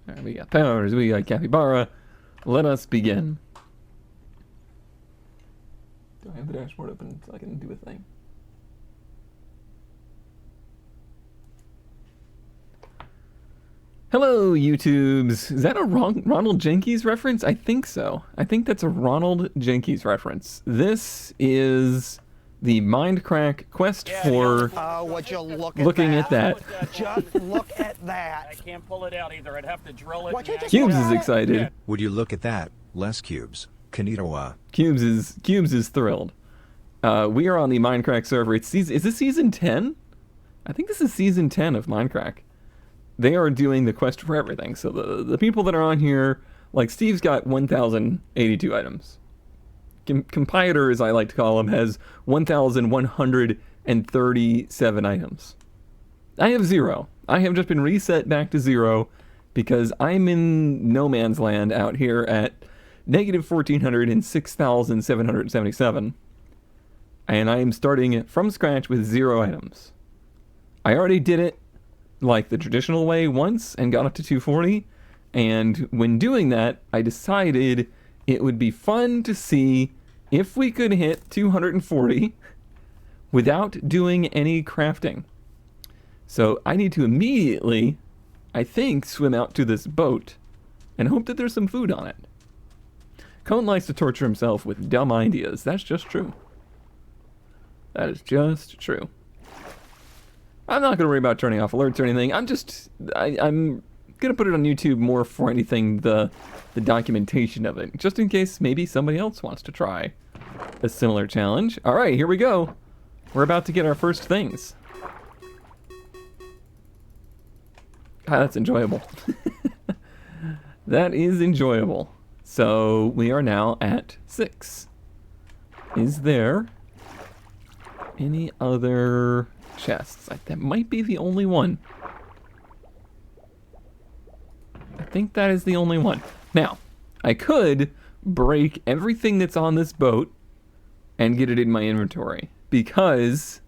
Right, we got powers, we got capybara. Let us begin. Do I have the dashboard open so I can do a thing? Hello, YouTubes. Is that a Ronald Jenkins reference? I think so. I think that's a Ronald Jenkins reference. This is the Mindcrack quest for would you look looking at that. Just look at that. I can't pull it out either. I'd have to drill it. Would you just Cubes look is at it? excited. Would you look at that? Less cubes. Kanitawa. Cubes is thrilled. We are on the Mindcrack server. Is this season 10? I think this is season 10 of Mindcrack. They are doing the quest for everything. So the people that are on here, like Steve's got 1,082 items. Compiler, as I like to call him, has 1,137 items. I have 0. I have just been reset back to 0 because I'm in no man's land out here at negative 1,400 and 6,777. And I am starting from scratch with 0 items. I already did it like the traditional way once and got up to 240. And when doing that, I decided it would be fun to see if we could hit 240 without doing any crafting. So I need to immediately, I think, swim out to this boat and hope that there's some food on it. Cone likes to torture himself with dumb ideas. That's just true. That is just true. I'm not going to worry about turning off alerts or anything. I'm going to put it on YouTube more for anything, the documentation of it, just in case maybe somebody else wants to try a similar challenge. All right, here we go. We're about to get our first things. Ah, that's enjoyable. That is enjoyable. So we are now at 6. Is there any other chests? That might be the only one. I think that is the only one. Now, I could break everything that's on this boat and get it in my inventory because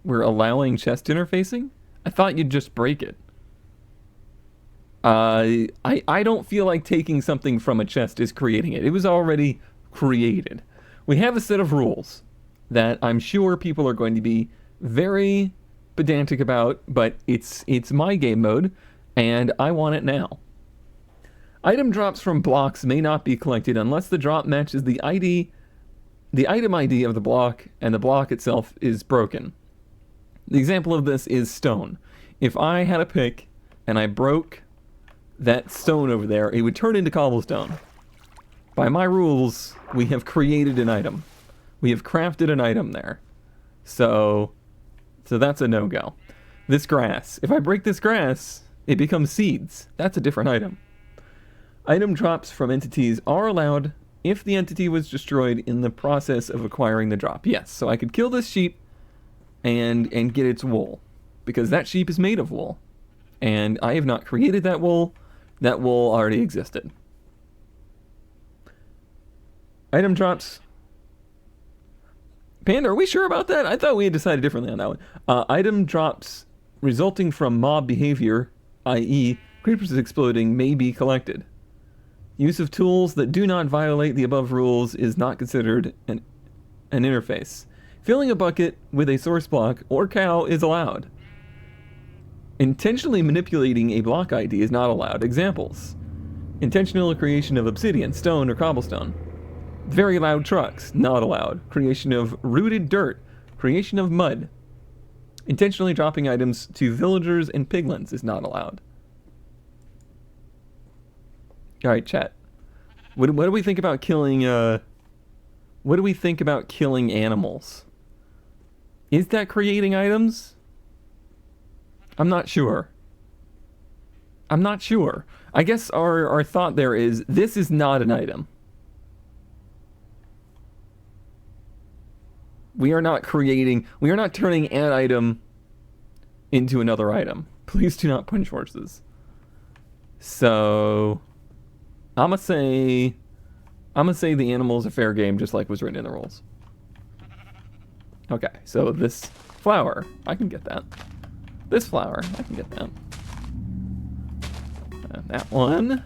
we're allowing chest interfacing. I thought you'd just break it. I don't feel like taking something from a chest is creating it. It was already created. We have a set of rules that I'm sure people are going to be very pedantic about, but it's my game mode, and I want it now. Item drops from blocks may not be collected unless the drop matches the item ID of the block, and the block itself is broken. The example of this is stone. If I had a pick and I broke that stone over there, it would turn into cobblestone. By my rules, we have created an item. We have crafted an item there. So that's a no-go. This grass. If I break this grass, it becomes seeds. That's a different item. Item drops from entities are allowed if the entity was destroyed in the process of acquiring the drop. Yes, so I could kill this sheep and get its wool, because that sheep is made of wool. And I have not created that wool. That wool already existed. Item drops. Panda, are we sure about that? I thought we had decided differently on that one. Item drops resulting from mob behavior, i.e. creepers exploding, may be collected. Use of tools that do not violate the above rules is not considered an interface. Filling a bucket with a source block or cow is allowed. Intentionally manipulating a block ID is not allowed. Examples: intentional creation of obsidian, stone, or cobblestone. Very loud trucks, not allowed. Creation of rooted dirt. Creation of mud. Intentionally dropping items to villagers and piglins is not allowed. Alright, chat. What do we think about killing, what do we think about killing animals? Is that creating items? I'm not sure. I'm not sure. I guess our thought there is, this is not an item. We are not turning an item into another item. Please do not punch horses. So, I'm gonna say the animal's a fair game, just like was written in the rules. Okay, so this flower, I can get that. This flower, I can get that. That one.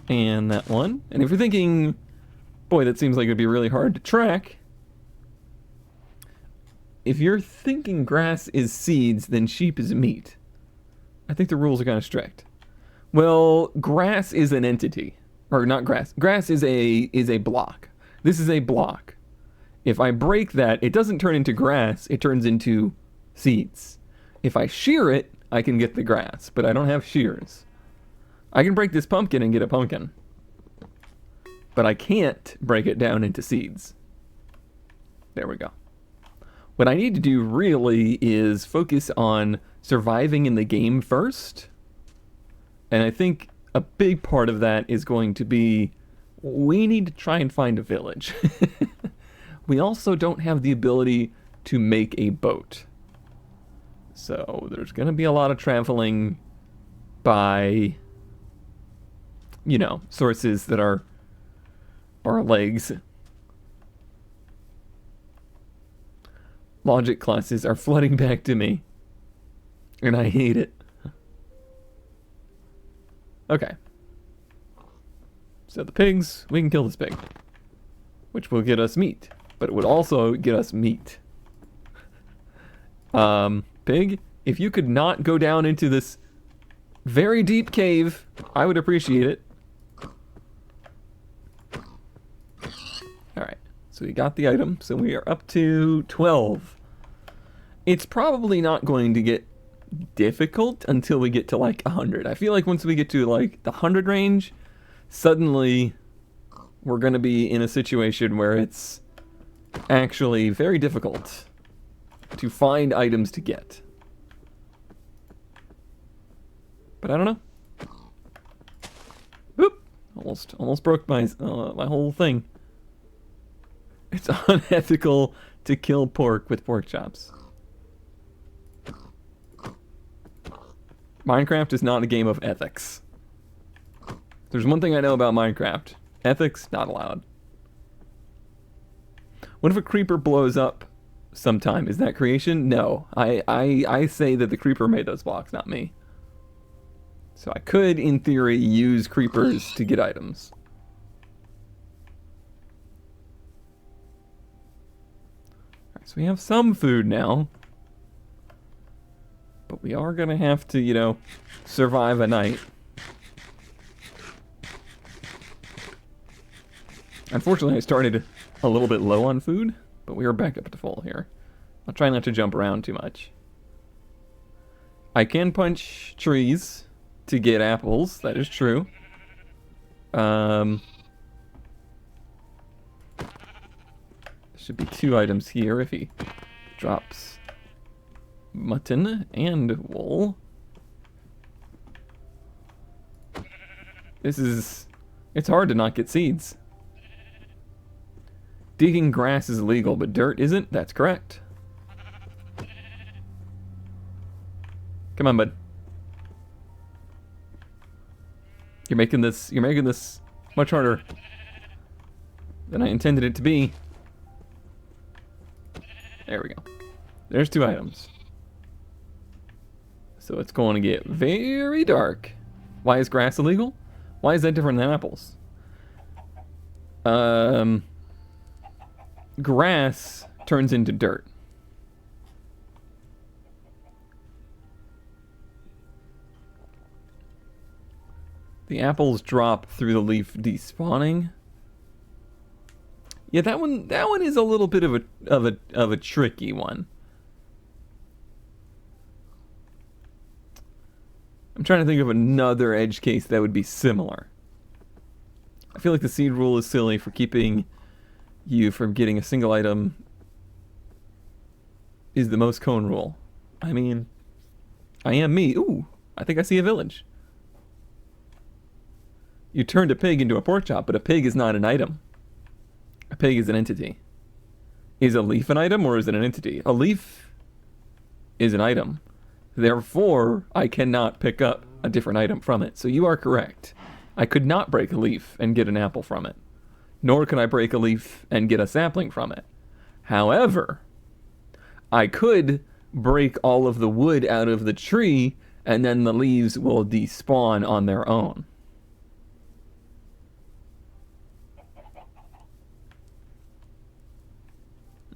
And that one. And if you're thinking, boy, that seems like it'd be really hard to track. If you're thinking grass is seeds, then sheep is meat. I think the rules are kind of strict. Well, grass is an entity. Or not grass. Grass is a block. This is a block. If I break that, it doesn't turn into grass, it turns into seeds. If I shear it, I can get the grass, but I don't have shears. I can break this pumpkin and get a pumpkin. But I can't break it down into seeds. There we go. What I need to do really is focus on surviving in the game first. And I think a big part of that is going to be, we need to try and find a village. We also don't have the ability to make a boat. So there's going to be a lot of traveling by, you know, sources that are our legs. Logic classes are flooding back to me. And I hate it. Okay. So the pigs, we can kill this pig. Which will get us meat. But it would also get us meat. Pig, if you could not go down into this very deep cave, I would appreciate it. Alright, so we got the item, so we are up to 12. It's probably not going to get difficult until we get to like 100. I feel like once we get to like the 100 range, suddenly we're going to be in a situation where it's actually very difficult to find items to get. But I don't know. Whoop! Almost broke my whole thing. It's unethical to kill pork with pork chops. Minecraft is not a game of ethics. There's one thing I know about Minecraft. Ethics, not allowed. What if a creeper blows up sometime? Is that creation? No. I say that the creeper made those blocks, not me. So I could, in theory, use creepers to get items. Alright, so we have some food now. But we are going to have to, you know, survive a night. Unfortunately, I started a little bit low on food, but we are back up to full here. I'll try not to jump around too much. I can punch trees to get apples, that is true. There should be 2 items here if he drops mutton and wool. It's hard to not get seeds. Digging grass is illegal, but dirt isn't? That's correct. Come on, bud. You're making this much harder than I intended it to be. There we go. There's 2 items. So it's going to get very dark. Why is grass illegal? Why is that different than apples? Grass turns into dirt. The apples drop through the leaf despawning. Yeah, that one is a little bit of a tricky one. I'm trying to think of another edge case that would be similar. I feel like the seed rule is silly for keeping you from getting a single item is the most cone rule. I mean, I am me. Ooh, I think I see a village. You turned a pig into a pork chop, but a pig is not an item. A pig is an entity. Is a leaf an item or is it an entity? A leaf is an item. Therefore, I cannot pick up a different item from it. So you are correct. I could not break a leaf and get an apple from it. Nor can I break a leaf and get a sapling from it. However, I could break all of the wood out of the tree, and then the leaves will despawn on their own.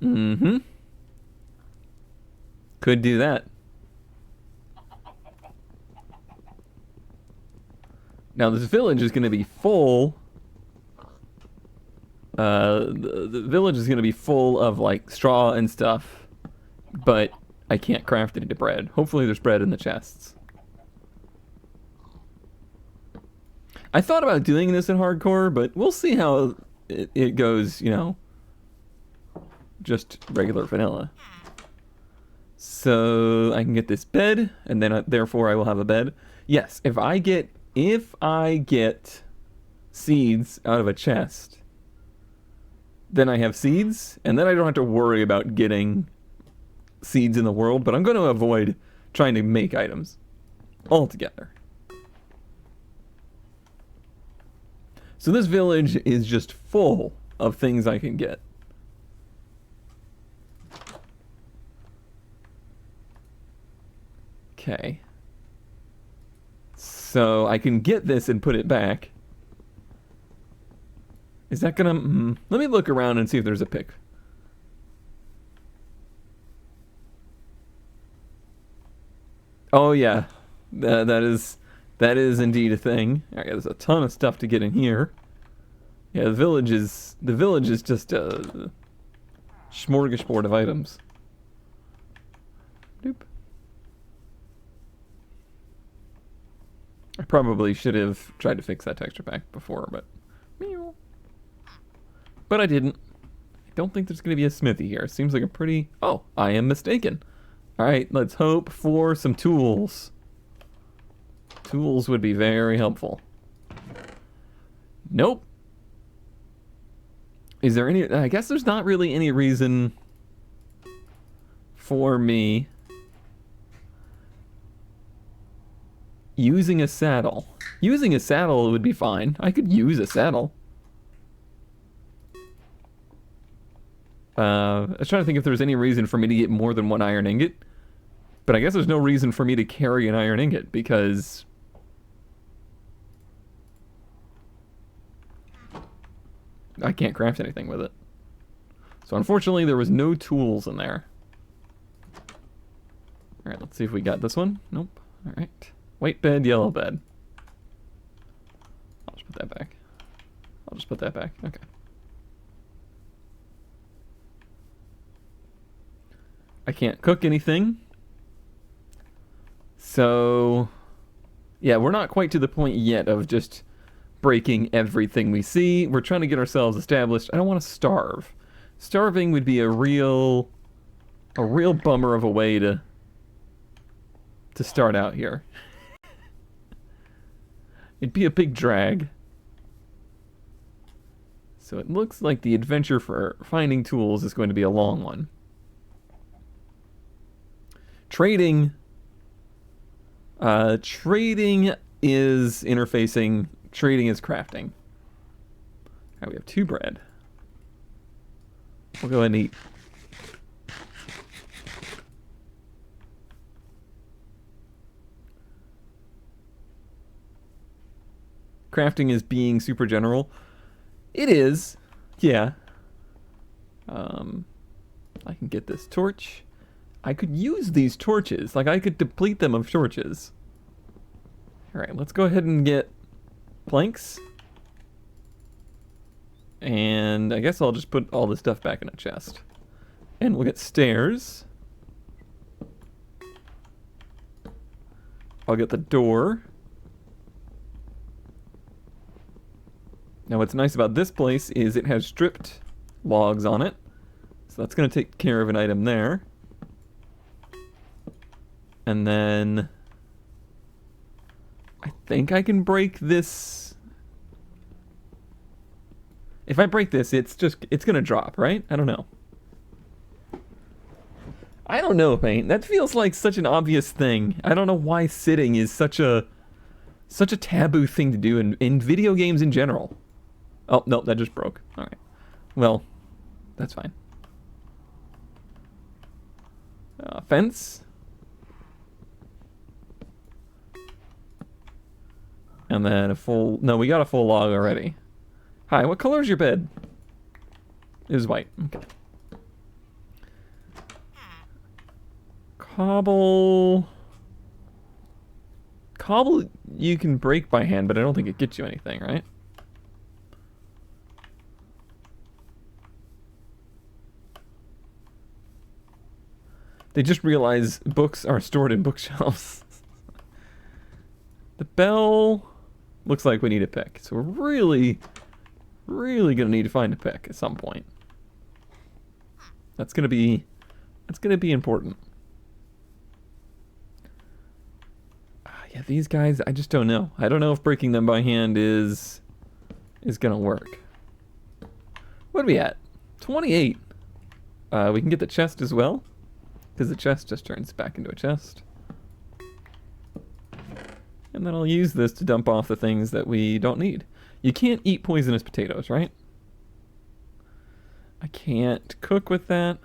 Mm-hmm. Could do that. Now this village is going to be full. The village is going to be full of like straw and stuff, but I can't craft it into bread. Hopefully there's bread in the chests. I thought about doing this in hardcore, but we'll see how it goes, you know, just regular vanilla. So I can get this bed, and then therefore I will have a bed. Yes, if I get seeds out of a chest, then I have seeds, and then I don't have to worry about getting seeds in the world, but I'm going to avoid trying to make items altogether. So this village is just full of things I can get. Okay. So I can get this and put it back. Is that gonna... let me look around and see if there's a pick. Oh yeah, that is indeed a thing. Alright, there's a ton of stuff to get in here. Yeah, the village is just a smorgasbord of items. Doop. I probably should have tried to fix that texture pack before, but... But I didn't. I don't think there's going to be a smithy here. It seems like a pretty... Oh, I am mistaken. Alright, let's hope for some tools. Tools would be very helpful. Nope. Is there any... I guess there's not really any reason for me using a saddle. Using a saddle would be fine. I could use a saddle. I was trying to think if there was any reason for me to get more than one iron ingot. But I guess there's no reason for me to carry an iron ingot, because... I can't craft anything with it. So unfortunately, there was no tools in there. Alright, let's see if we got this one. Nope. Alright. White bed, yellow bed. I'll just put that back. I'll just put that back. Okay. I can't cook anything. So, yeah, we're not quite to the point yet of just breaking everything we see. We're trying to get ourselves established. I don't want to starve. Starving would be a real bummer of a way to start out here. It'd be a big drag. So it looks like the adventure for finding tools is going to be a long one. Trading is interfacing. Trading is crafting. Alright, we have 2 bread. We'll go ahead and eat. Crafting is being super general. It is. Yeah. I can get this torch. I could use these torches. Like, I could deplete them of torches. Alright, let's go ahead and get planks. And I guess I'll just put all this stuff back in a chest. And we'll get stairs. I'll get the door. Now what's nice about this place is it has stripped logs on it. So that's going to take care of an item there. And then I think I can break this. If I break this, it's going to drop, right? I don't know. I don't know, Paint. That feels like such an obvious thing. I don't know why sitting is such a taboo thing to do in video games in general. Oh, no, that just broke. All right. Well, that's fine. Fence. And then a full... No, we got a full log already. Hi, what color is your bed? It was white. Okay. Cobble... Cobble you can break by hand, but I don't think it gets you anything, right? They just realize books are stored in bookshelves. The bell looks like we need a pick. So we're really gonna need to find a pick at some point. That's gonna be important. Yeah, these guys, I just don't know. I don't know if breaking them by hand is gonna work. What are we at? 28. We can get the chest as well, because the chest just turns back into a chest. And then I'll use this to dump off the things that we don't need. You can't eat poisonous potatoes, right? I can't cook with that.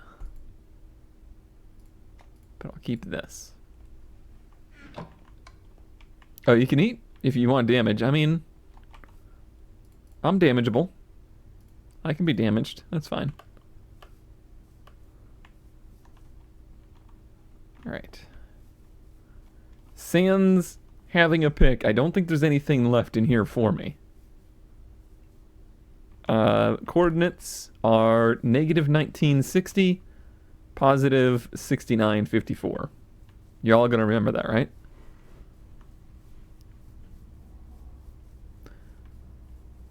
But I'll keep this. Oh, you can eat if you want damage. I mean, I'm damageable. I can be damaged. That's fine. Alright. Sans having a pick. I don't think there's anything left in here for me. Coordinates are negative 1960, positive 6954. You're all gonna remember that, right?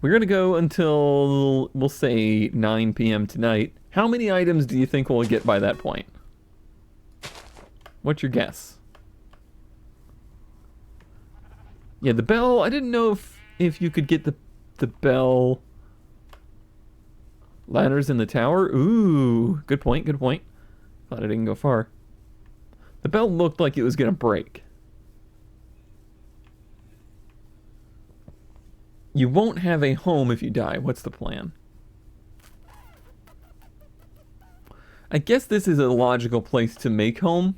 We're gonna go until, we'll say, 9 p.m. tonight. How many items do you think we'll get by that point? What's your guess? Yeah, the bell, I didn't know if you could get the bell ladders in the tower. Ooh, good point, good point. Thought I didn't go far. The bell looked like it was gonna break. You won't have a home if you die. What's the plan? I guess this is a logical place to make home,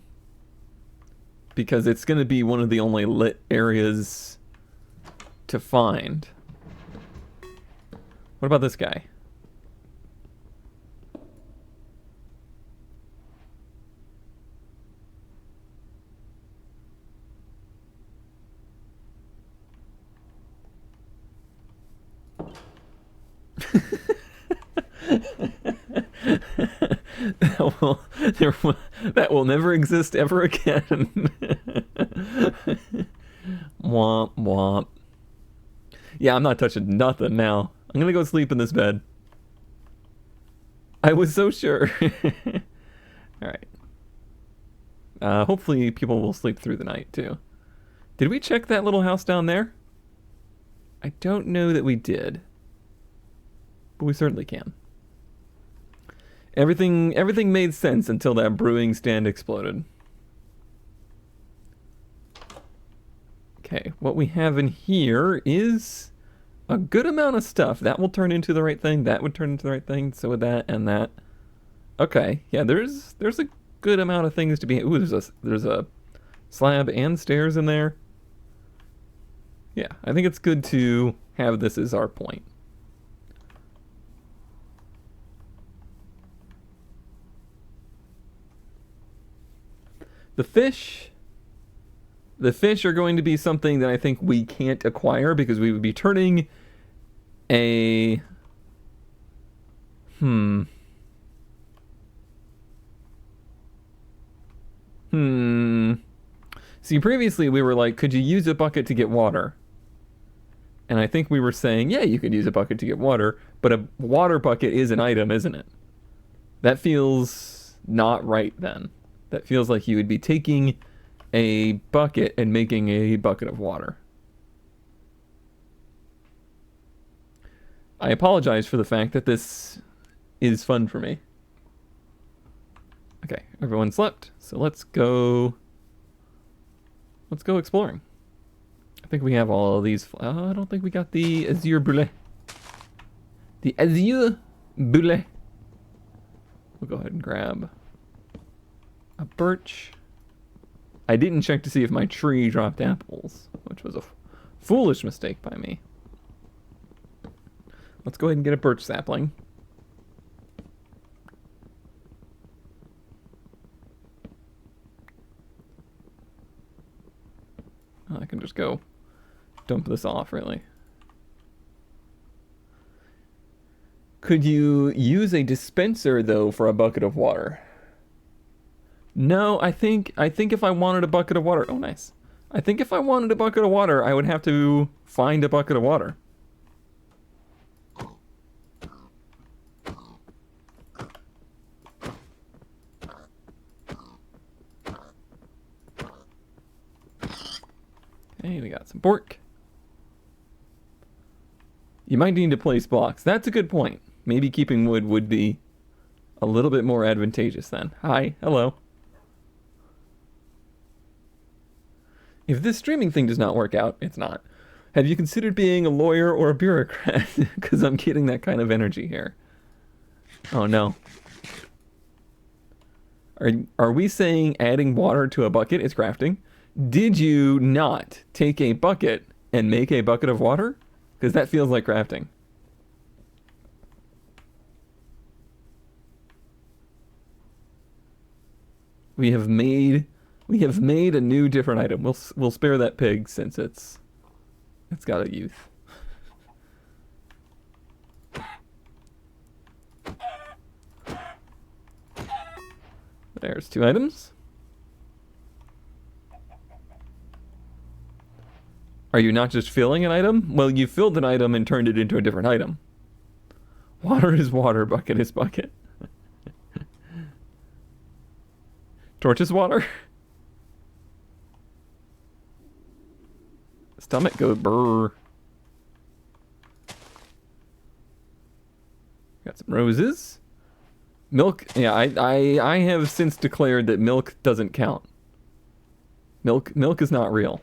because it's going to be one of the only lit areas to find. What about this guy? That will never exist ever again. Womp womp. Yeah, I'm not touching nothing now. I'm gonna go sleep in this bed. I was so sure. Alright. Hopefully people will sleep through the night too. Did we check that little house down there? I don't know that we did. But we certainly can. Everything made sense until that brewing stand exploded. Okay, what we have in here is a good amount of stuff. That will turn into the right thing. That would turn into the right thing. So would that and that. Okay, yeah, there's a good amount of things to be. Ooh, there's a slab and stairs in there. Yeah, I think it's good to have this as our point. The fish are going to be something that I think we can't acquire because we would be turning a... See, previously we were like, could you use a bucket to get water? And I think we were saying, yeah, you could use a bucket to get water, but a water bucket is an item, isn't it? That feels not right then. That feels like you would be taking a bucket and making a bucket of water. I apologize for the fact that this is fun for me. Okay, everyone slept, so let's go exploring. I think we have all of these. I don't think we got the azure brulee. The azure brulee. We'll go ahead and grab A birch. I didn't check to see if my tree dropped apples, which was a foolish mistake by me. Let's go ahead and get a birch sapling. I can just go dump this off, really. Could you use a dispenser, though, for a bucket of water? No, I think if I wanted a bucket of water... Oh, nice. I think if I wanted a bucket of water, I would have to find a bucket of water. Okay, we got some pork. You might need to place blocks. That's a good point. Maybe keeping wood would be a little bit more advantageous then. Hi, hello. If this streaming thing does not work out, it's not. Have you considered being a lawyer or a bureaucrat? Because I'm getting that kind of energy here. Oh no. Are we saying adding water to a bucket is crafting? Did you not take a bucket and make a bucket of water? Because that feels like crafting. We have made a new different item. We'll spare that pig since it's got a youth. There's 2 items. Are you not just filling an item? Well, you filled an item and turned it into a different item. Water is water, bucket is bucket. Torch is water. Stomach goes brr. Got some roses. Milk, yeah, I have since declared that milk doesn't count. Milk is not real.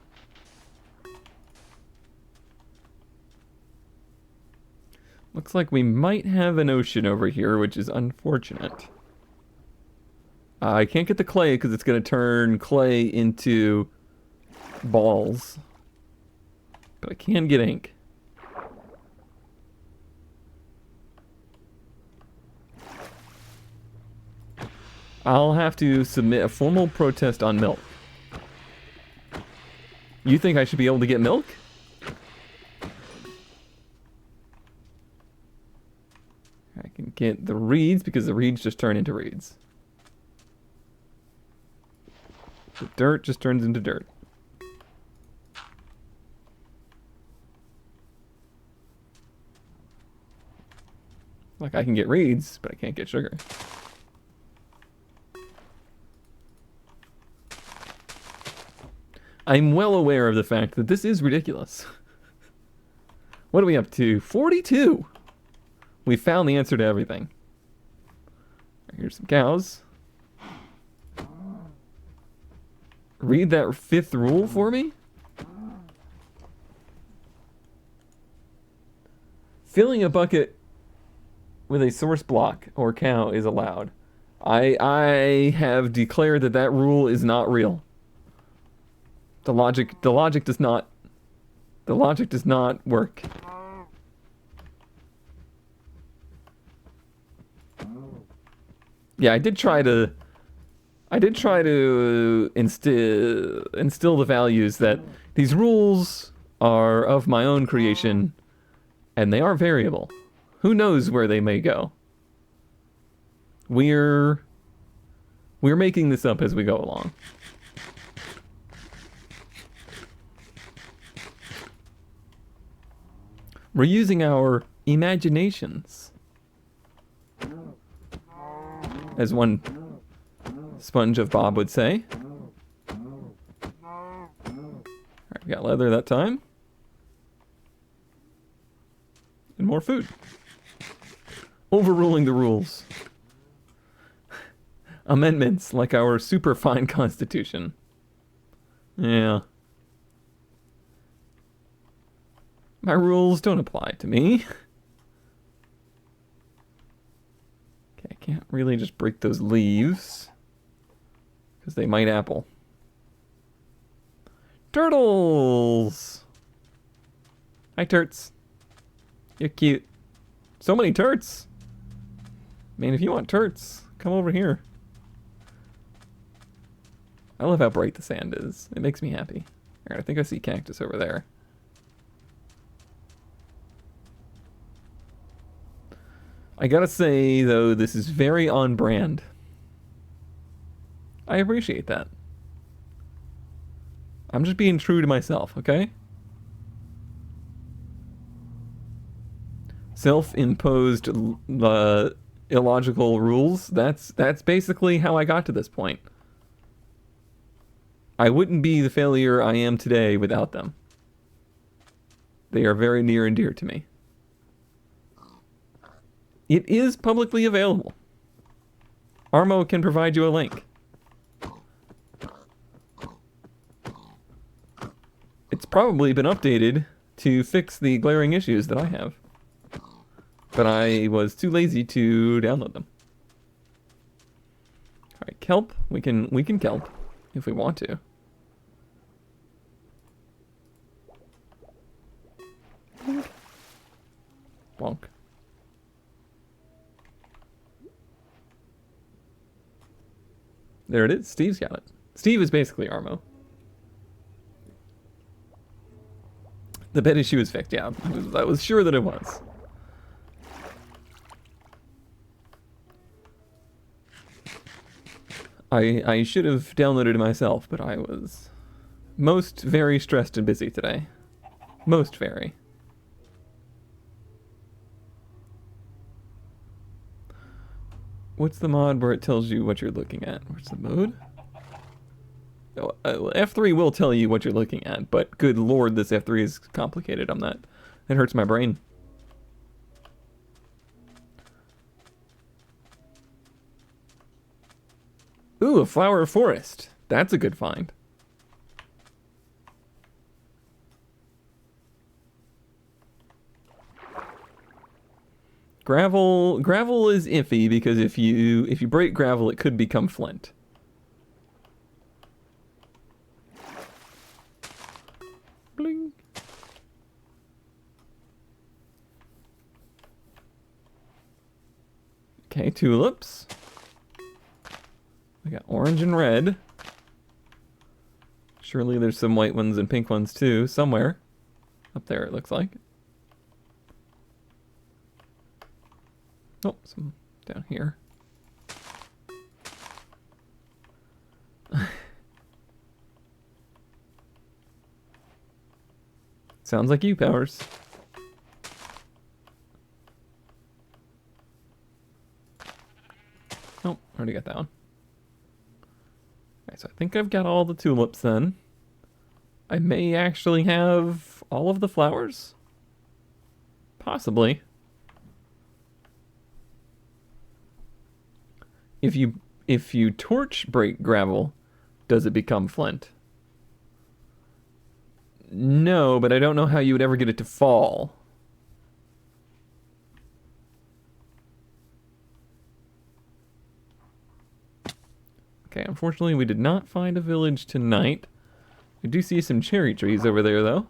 Looks like we might have an ocean over here, which is unfortunate. I can't get the clay because it's going to turn clay into balls. But I can get ink. I'll have to submit a formal protest on milk. You think I should be able to get milk? I can get the reeds because the reeds just turn into reeds. The dirt just turns into dirt. Like I can get reeds, but I can't get sugar. I'm well aware of the fact that this is ridiculous. What are we up to? 42! We found the answer to everything. Here's some cows. Read that 5th rule for me? Filling a bucket with a source block or cow is allowed. I have declared that that rule is not real. The logic does not work. Yeah, I did try to instill the values that these rules are of my own creation and they are variable. Who knows where they may go? We're making this up as we go along. We're using our imaginations. As one sponge of Bob would say. Alright, we got leather that time. And more food. Overruling the rules. Amendments like our super fine constitution. Yeah. My rules don't apply to me. Okay, I can't really just break those leaves. Because they might apple. Turtles! Hi, turts. You're cute. So many turts! Man, if you want turts, come over here. I love how bright the sand is. It makes me happy. Alright, I think I see cactus over there. I gotta say, though, this is very on brand. I appreciate that. I'm just being true to myself, okay? Self-imposed illogical rules. That's basically how I got to this point. I wouldn't be the failure I am today without them. They are very near and dear to me. It is publicly available. Armo can provide you a link. It's probably been updated to fix the glaring issues that I have. But I was too lazy to download them. Alright, kelp. We can kelp if we want to. Bonk. There it is. Steve's got it. Steve is basically Armo. The bed issue is fixed, yeah. I was sure that it was. I should have downloaded it myself, but I was most very stressed and busy today. Most very. What's the mod where it tells you what you're looking at? Where's the mode? Oh, F3 will tell you what you're looking at, but good lord, this F3 is complicated. It hurts my brain. Ooh, a flower forest. That's a good find. Gravel is iffy because if you break gravel, it could become flint. Bling. Okay, tulips. We got orange and red. Surely there's some white ones and pink ones too, somewhere. Up there it looks like. Oh, some down here. Sounds like you, Powers. Oh, already got that one. Alright, so I think I've got all the tulips then. I may actually have all of the flowers? Possibly. If you torch break gravel, does it become flint? No, but I don't know how you would ever get it to fall. Okay, unfortunately we did not find a village tonight. I do see some cherry trees over there though.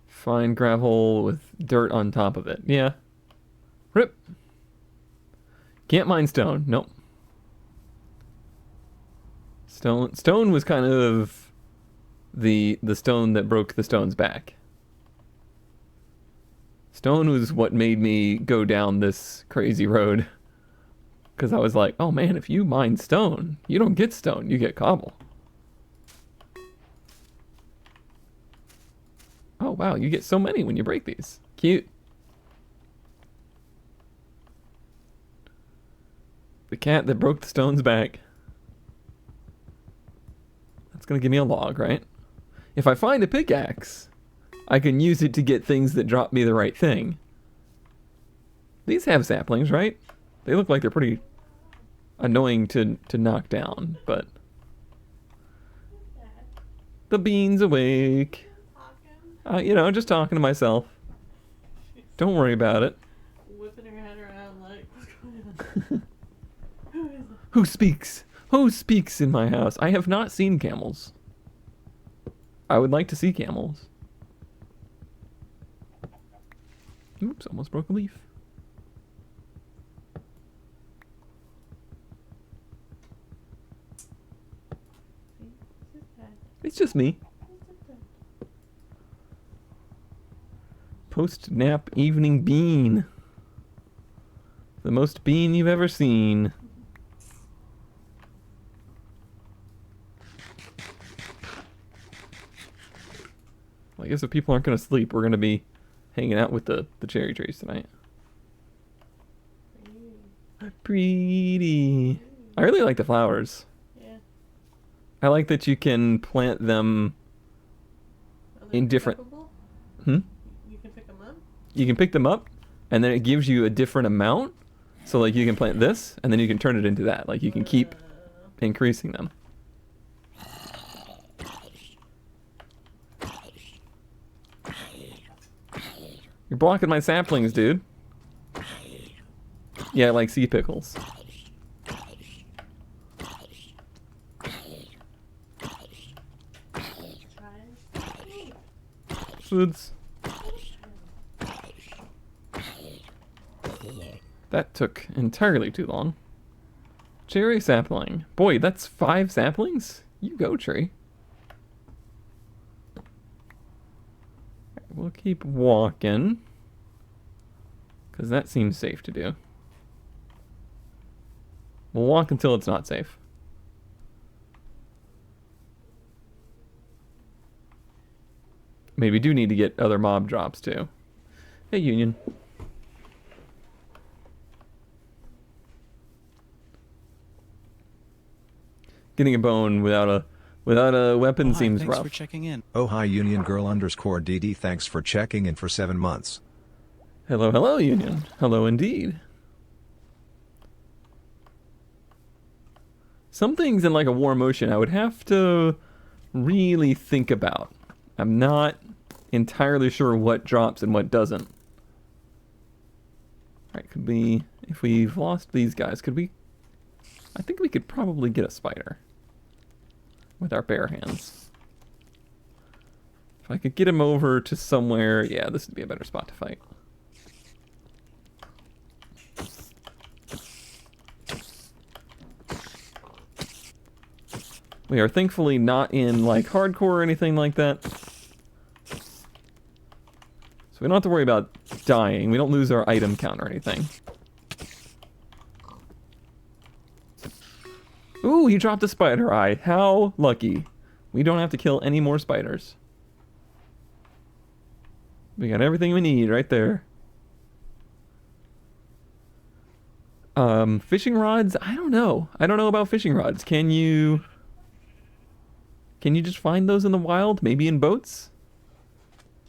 Fine gravel with dirt on top of it. Yeah. Rip. Can't mine stone. Nope. Stone was kind of the stone that broke the stone's back. Stone was what made me go down this crazy road. Because I was like, oh man, if you mine stone, you don't get stone, you get cobble. Oh wow, you get so many when you break these. Cute. The cat that broke the stone's back. That's gonna give me a log, right? If I find a pickaxe, I can use it to get things that drop me the right thing. These have saplings, right? They look like they're pretty annoying to knock down, but... The bean's awake. You know, just talking to myself. Don't worry about it. Whipping her head around like, what's Who speaks? Who speaks in my house? I have not seen camels. I would like to see camels. Oops, almost broke a leaf. It's just me. Post-nap evening bean. The most bean you've ever seen. Well, I guess if people aren't going to sleep, we're going to be hanging out with the cherry trees tonight. Pretty. I really like the flowers. Yeah. I like that you can plant them in different... Hmm? You can pick them up? You can pick them up, and then it gives you a different amount. So, like, you can plant this, and then you can turn it into that. Like, you can keep increasing them. You're blocking my saplings, dude. Yeah, like sea pickles. Foods. That took entirely too long. Cherry sapling. Boy, that's 5 saplings? You go, tree. We'll keep walking. Because that seems safe to do. We'll walk until it's not safe. Maybe we do need to get other mob drops too. Hey, Union. Getting a bone without a weapon seems thanks rough. for checking in. Oh hi Union Girl underscore DD thanks for checking in for 7 months. Hello, hello, Union. Hello indeed. Some things in like a war motion I would have to really think about. I'm not entirely sure what drops and what doesn't. Alright, could we, if we've lost these guys, could we, I think we could probably get a spider with our bare hands. If I could get him over to somewhere, yeah, this would be a better spot to fight. We are thankfully not in like hardcore or anything like that. So we don't have to worry about dying. We don't lose our item count or anything. Ooh, he dropped a spider eye. How lucky. We don't have to kill any more spiders. We got everything we need right there. Fishing rods? I don't know. I don't know about fishing rods. Can you just find those in the wild? Maybe in boats?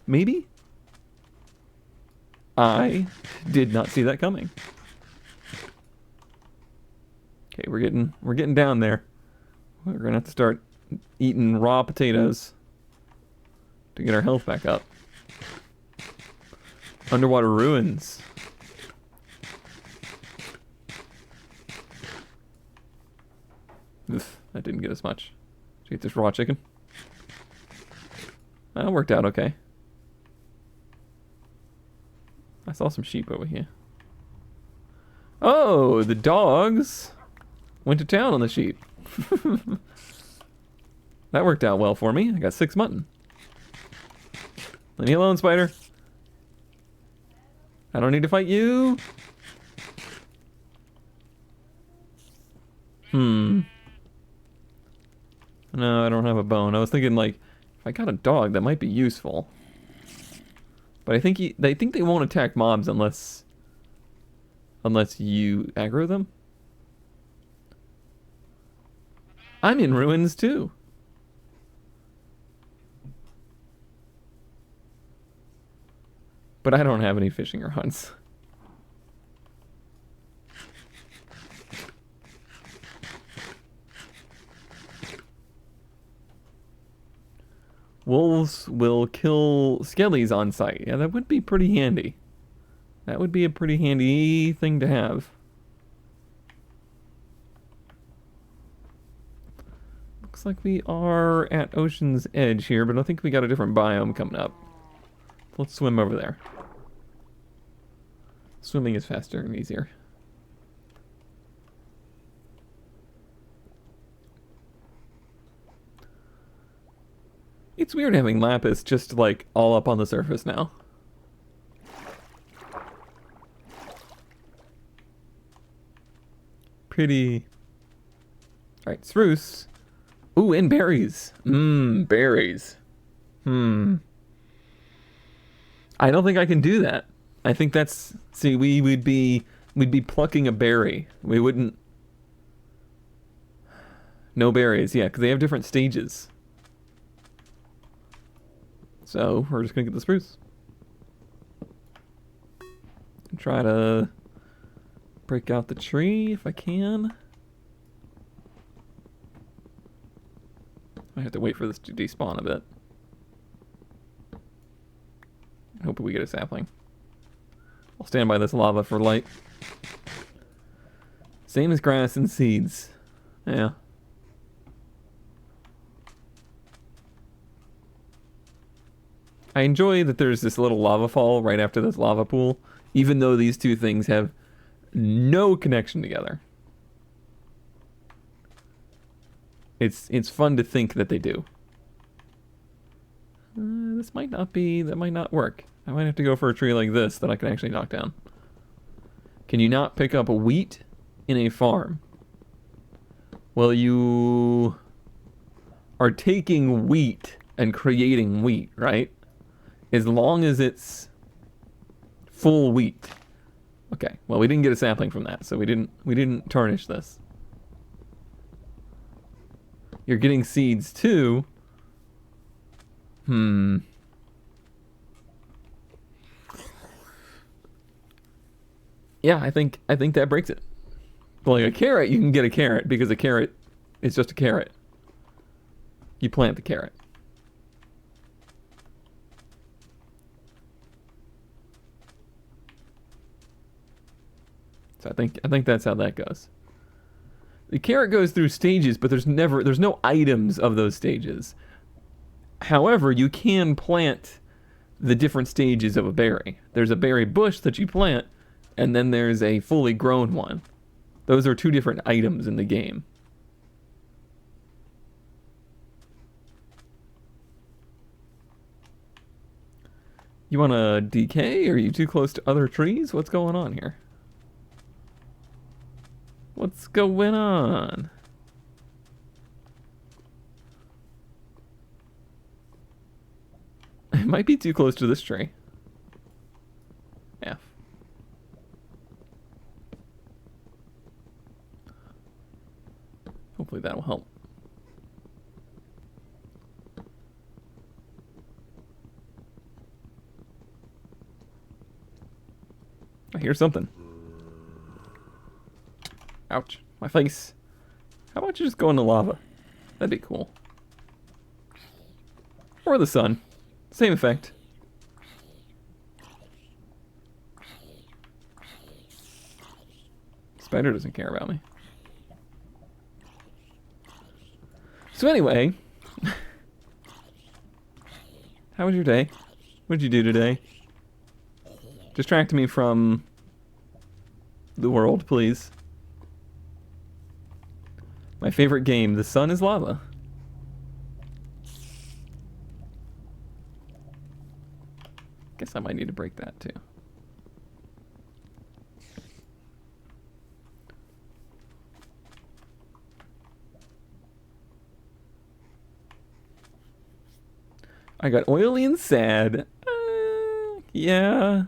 Maybe? I did not see that coming. Okay, we're getting down there. We're gonna have to start eating raw potatoes to get our health back up. Underwater ruins. Oof, that didn't get as much. Did you get this raw chicken? That worked out okay. I saw some sheep over here. Oh, the dogs went to town on the sheep. That worked out well for me. I got 6 mutton. Leave me alone, spider. I don't need to fight you. No, I don't have a bone. I was thinking, like, if I got a dog, that might be useful. But I think they think they won't attack mobs unless you aggro them. I'm in ruins too. But I don't have any fishing rods. Wolves will kill skellies on sight. Yeah, that would be pretty handy. That would be a pretty handy thing to have. Looks like we are at Ocean's Edge here, but I think we got a different biome coming up. Let's swim over there. Swimming is faster and easier. It's weird having lapis just like all up on the surface now. Pretty. Alright, spruce. Ooh, and berries. Berries. I don't think I can do that. I think that's... See, we'd be plucking a berry. We wouldn't... No berries, yeah, because they have different stages. So, we're just gonna get the spruce. Try to break out the tree if I can. I have to wait for this to despawn a bit. Hope we get a sapling. I'll stand by this lava for light. Same as grass and seeds. Yeah. I enjoy that there's this little lava fall right after this lava pool, even though these two things have no connection together. It's fun to think that they do. This might not be, that might not work. I might have to go for a tree like this that I can actually knock down. Can you not pick up a wheat in a farm? Well, you are taking wheat and creating wheat, right? As long as it's full wheat. Okay, well, we didn't get a sapling from that, so we didn't tarnish this. You're getting seeds too. Yeah, I think that breaks it. But like a carrot, you can get a carrot because a carrot is just a carrot. You plant the carrot. So I think that's how that goes. The carrot goes through stages, but there's no items of those stages. However, you can plant the different stages of a berry. There's a berry bush that you plant, and then there's a fully grown one. Those are two different items in the game. You want to DK? Are you too close to other trees? What's going on here? What's going on? It might be too close to this tree. Yeah. Hopefully that will help. I hear something. Ouch. My face. How about you just go into lava? That'd be cool. Or the sun. Same effect. Spider doesn't care about me. So anyway. How was your day? What did you do today? Distract me from the world, please. My favorite game, the sun is lava. Guess I might need to break that too. I got oily and sad. Yeah.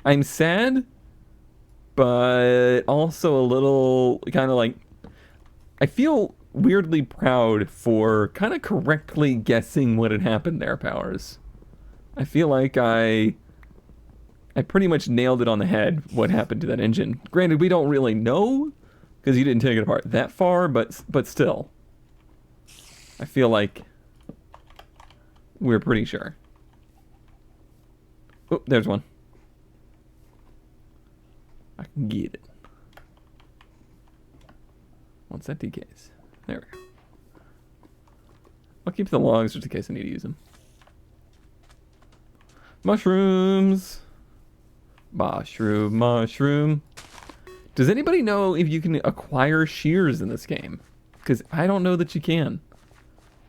I'm sad, but also a little kind of like, I feel weirdly proud for kind of correctly guessing what had happened there, Powers. I feel like I pretty much nailed it on the head what happened to that engine. Granted, we don't really know because you didn't take it apart that far, but still. I feel like we're pretty sure. Oh, there's one. I can get it. What's that decays? There we go. I'll keep the logs just in case I need to use them. Mushrooms. Mushroom, mushroom. Does anybody know if you can acquire shears in this game? Because I don't know that you can.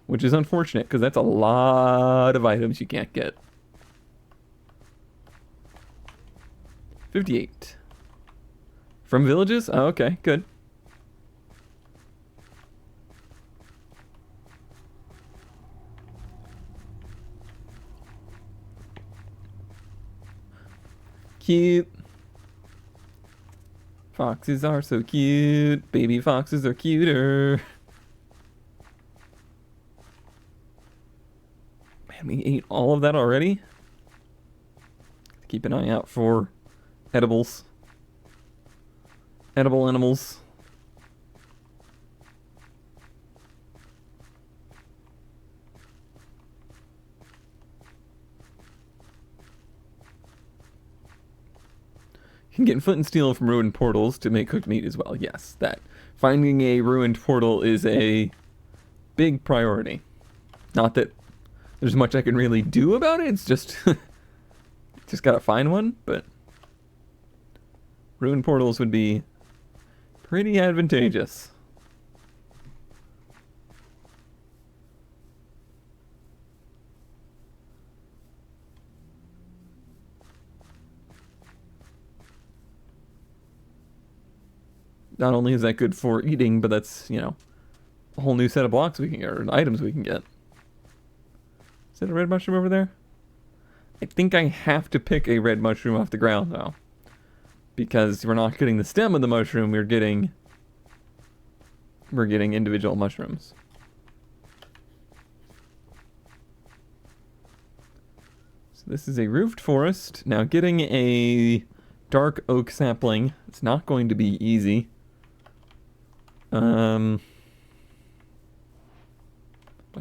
Which is unfortunate, because that's a lot of items you can't get. 58. From villages? Oh, okay, good. Cute. Foxes are so cute. Baby foxes are cuter. Man, we ate all of that already? Keep an eye out for edibles. Edible animals. You can get flint and steel from ruined portals to make cooked meat as well. Yes, that. Finding a ruined portal is a big priority. Not that there's much I can really do about it. It's just just gotta find one, but ruined portals would be pretty advantageous. Not only is that good for eating, but that's, you know, a whole new set of blocks we can get, or items we can get. Is that a red mushroom over there? I think I have to pick a red mushroom off the ground, though. Because we're not getting the stem of the mushroom, we're getting individual mushrooms. So this is a roofed forest. Now getting a dark oak sapling, it's not going to be easy. I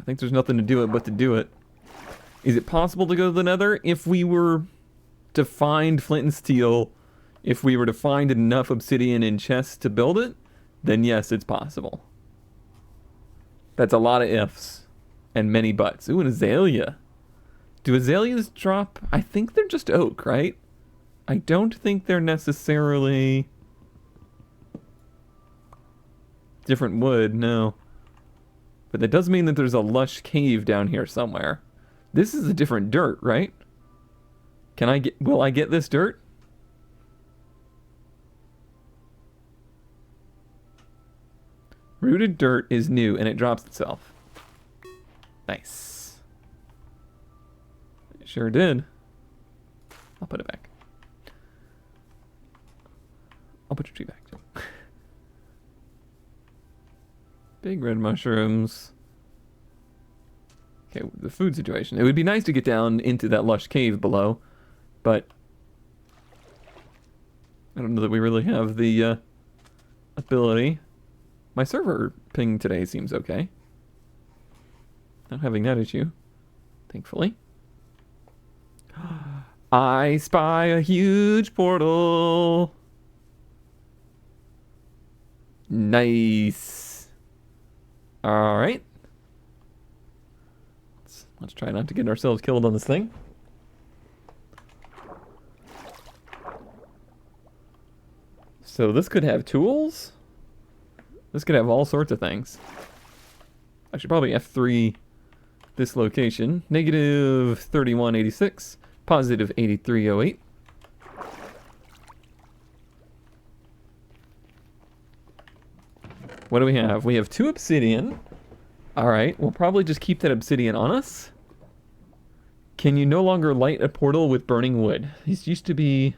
think there's nothing to do it but to do it. Is it possible to go to the Nether? If we were to find flint and steel, if we were to find enough obsidian in chests to build it, then yes, it's possible. That's a lot of ifs and many buts. Ooh, an azalea. Do azaleas drop? I think they're just oak, right? I don't think they're necessarily different wood, no. But that does mean that there's a lush cave down here somewhere. This is a different dirt, right? Will I get this dirt? Rooted dirt is new and it drops itself. Nice. It sure did. I'll put it back. I'll put your tree back too. Big red mushrooms. Okay, the food situation. It would be nice to get down into that lush cave below, but I don't know that we really have the ability. My server ping today seems okay. Not having that issue, thankfully. I spy a huge portal. Nice. All right. Let's try not to get ourselves killed on this thing. So this could have tools. This could have all sorts of things. I should probably F3 this location. Negative 3186, positive 8308. What do we have? We have 2 obsidian. Alright, we'll probably just keep that obsidian on us. Can you no longer light a portal with burning wood? This used to be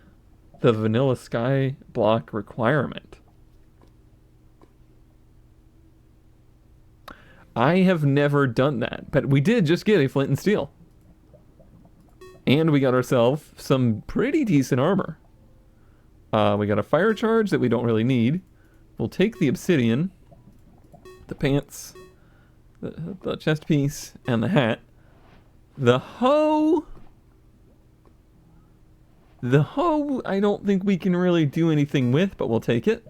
the vanilla sky block requirement. I have never done that, but we did just get a flint and steel. And we got ourselves some pretty decent armor. We got a fire charge that we don't really need. We'll take the obsidian, the pants, the chest piece, and the hat. The hoe, I don't think we can really do anything with, but we'll take it.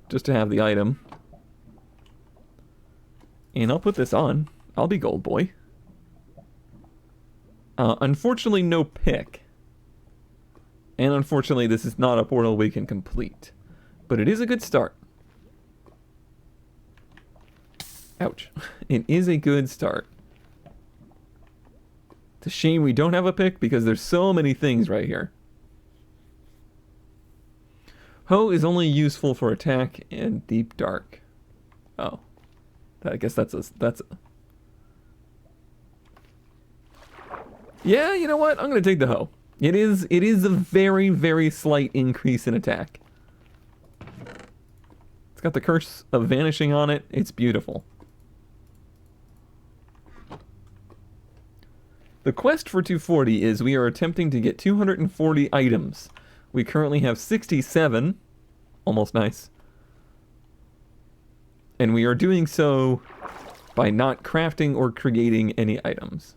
Just to have the item. And I'll put this on. I'll be gold boy. Unfortunately, no pick. And unfortunately, this is not a portal we can complete. But it is a good start. Ouch. It is a good start. It's a shame we don't have a pick because there's so many things right here. Hoe is only useful for attack and deep dark. Oh. I guess that's a... Yeah, you know what? I'm going to take the hoe. It is a very, very slight increase in attack. It's got the curse of vanishing on it. It's beautiful. The quest for 240 is we are attempting to get 240 items. We currently have 67. Almost nice. And we are doing so by not crafting or creating any items.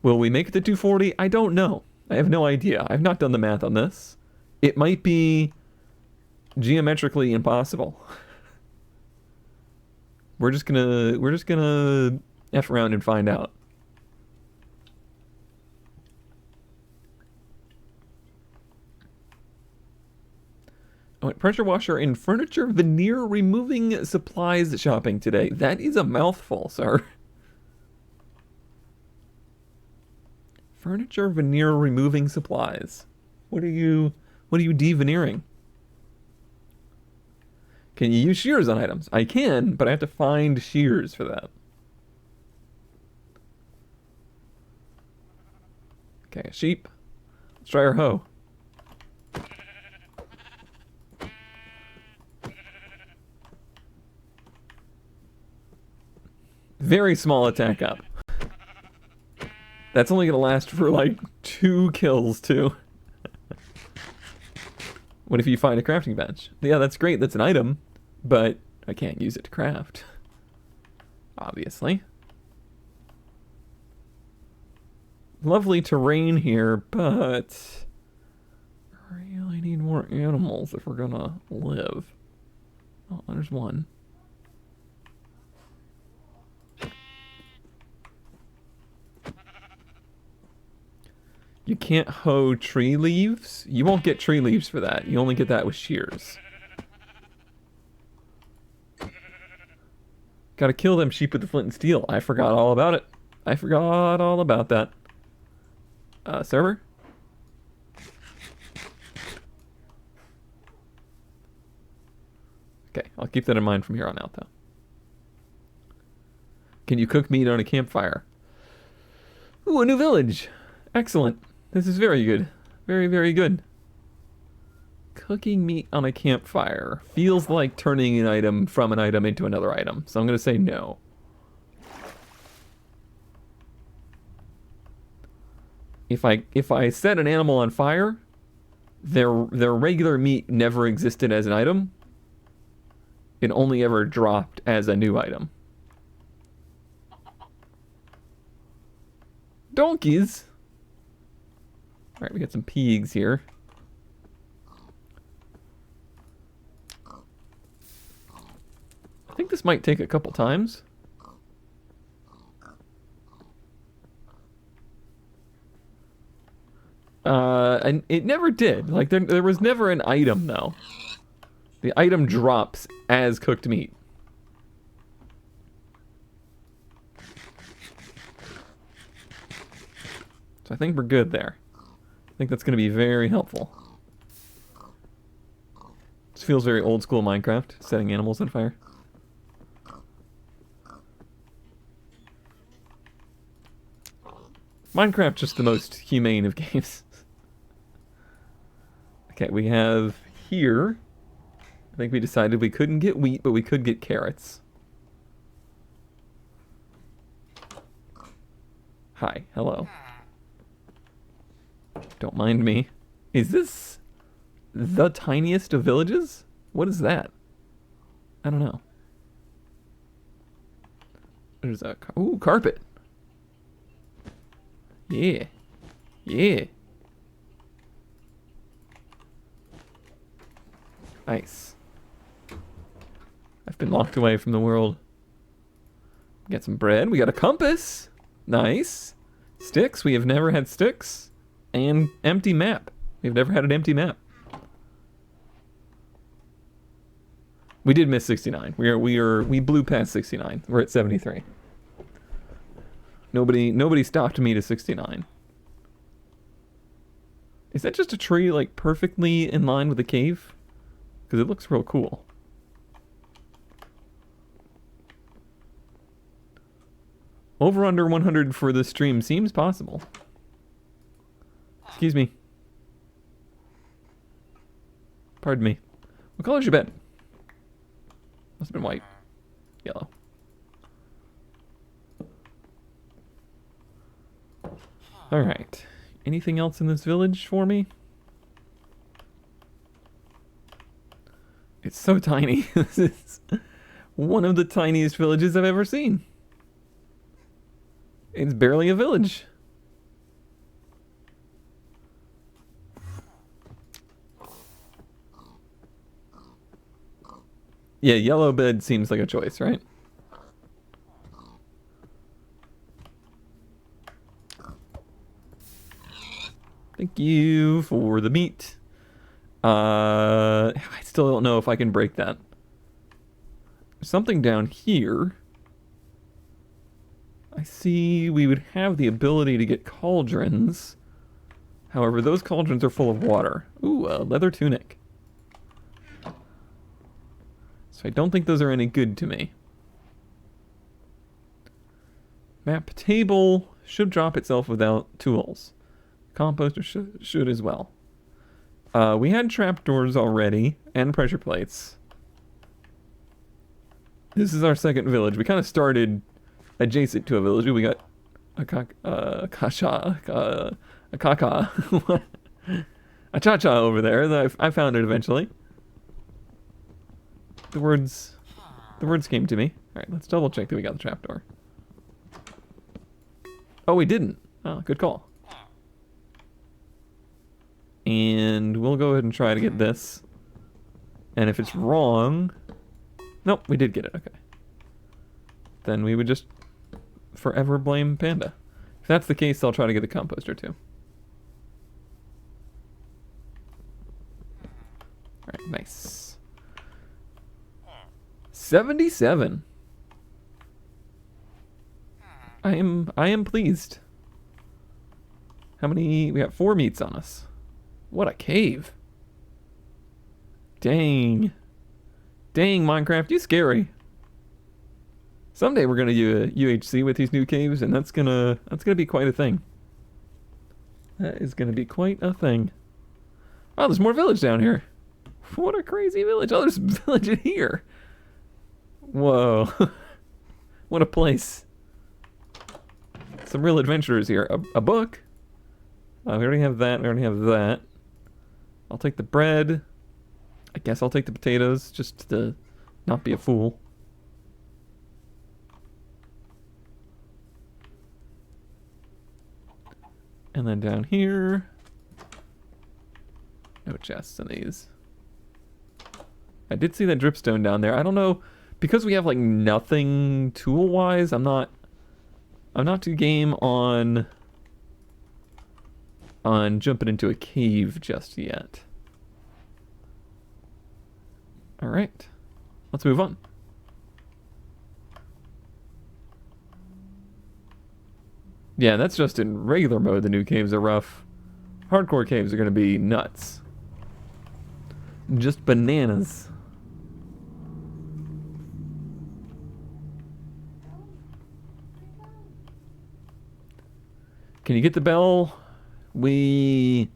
Will we make it to 240? I don't know. I have no idea. I've not done the math on this. It might be geometrically impossible. We're just gonna F around and find out. I went pressure washer and furniture veneer removing supplies shopping today. That is a mouthful, sir. Furniture veneer removing supplies. What are you de-veneering? Can you use shears on items? I can, but I have to find shears for that. Okay, a sheep. Let's try our hoe. Very small attack up. That's only gonna last for like 2 kills too. What if you find a crafting bench? Yeah, that's great, that's an item, but I can't use it to craft. Obviously. Lovely terrain here, but I really need more animals if we're gonna live. Oh, there's one. You can't hoe tree leaves? You won't get tree leaves for that. You only get that with shears. Gotta kill them sheep with the flint and steel. I forgot all about it. I forgot all about that. Server? Okay, I'll keep that in mind from here on out, though. Can you cook meat on a campfire? Ooh, a new village! Excellent. This is very good. Very, very good. Cooking meat on a campfire feels like turning an item from an item into another item, so I'm going to say no. If I set an animal on fire, their regular meat never existed as an item. It only ever dropped as a new item. Donkeys. All right, we got some pigs here. I think this might take a couple times. And it never did. Like, there was never an item, though. The item drops as cooked meat. So I think we're good there. I think that's going to be very helpful. This feels very old school Minecraft, setting animals on fire. Minecraft just the most humane of games. Okay, we have here, I think we decided we couldn't get wheat, but we could get carrots. Hi, hello. Don't mind me. Is this the tiniest of villages? What is that? I don't know. There's a... Ooh, carpet. Yeah. Yeah. Nice. been locked away from the world. Get some bread. We got a compass. Nice. Sticks. We have never had sticks. And empty map. We've never had an empty map. We did miss 69. We blew past 69. We're at 73. Nobody stopped me to 69. Is that just a tree like perfectly in line with the cave? Because it looks real cool. Over under 100 for this stream seems possible. Excuse me. Pardon me. What color's your bed? Must have been white. Yellow. Alright. Anything else in this village for me? It's so tiny. This is one of the tiniest villages I've ever seen. It's barely a village. Yeah, yellow bed seems like a choice, right? Thank you for the meat. I still don't know if I can break that. There's something down here. I see we would have the ability to get cauldrons. However, those cauldrons are full of water. Ooh, a leather tunic. So I don't think those are any good to me. Map table should drop itself without tools. Composter should as well. We had trapdoors already, and pressure plates. This is our second village. We kind of started adjacent to a village. We got a cha-cha over there. I found it eventually. The words came to me. All right, let's double check that we got the trapdoor. Oh, we didn't. Oh, good call. And we'll go ahead and try to get this. And if it's wrong... Nope, we did get it. Okay. Then we would just forever blame Panda. If that's the case, I'll try to get the composter too. Alright, nice. 77. I am pleased. How many? We got 4 meats on us. What a cave. Dang. Dang, Minecraft, you scary. Someday we're gonna do a UHC with these new caves, and that's gonna be quite a thing. That is gonna be quite a thing. Oh, there's more village down here. What a crazy village. Oh, there's a village in here. Whoa. What a place. Some real adventurers here. A book. We already have that. We already have that. I'll take the bread. I guess I'll take the potatoes, just to not be a fool. And then down here... No chests in these. I did see that dripstone down there. I don't know, because we have like nothing tool-wise, I'm not too game on jumping into a cave just yet. Alright, let's move on. Yeah, that's just in regular mode, the new caves are rough. Hardcore caves are gonna be nuts. Just bananas. Can you get the bell? We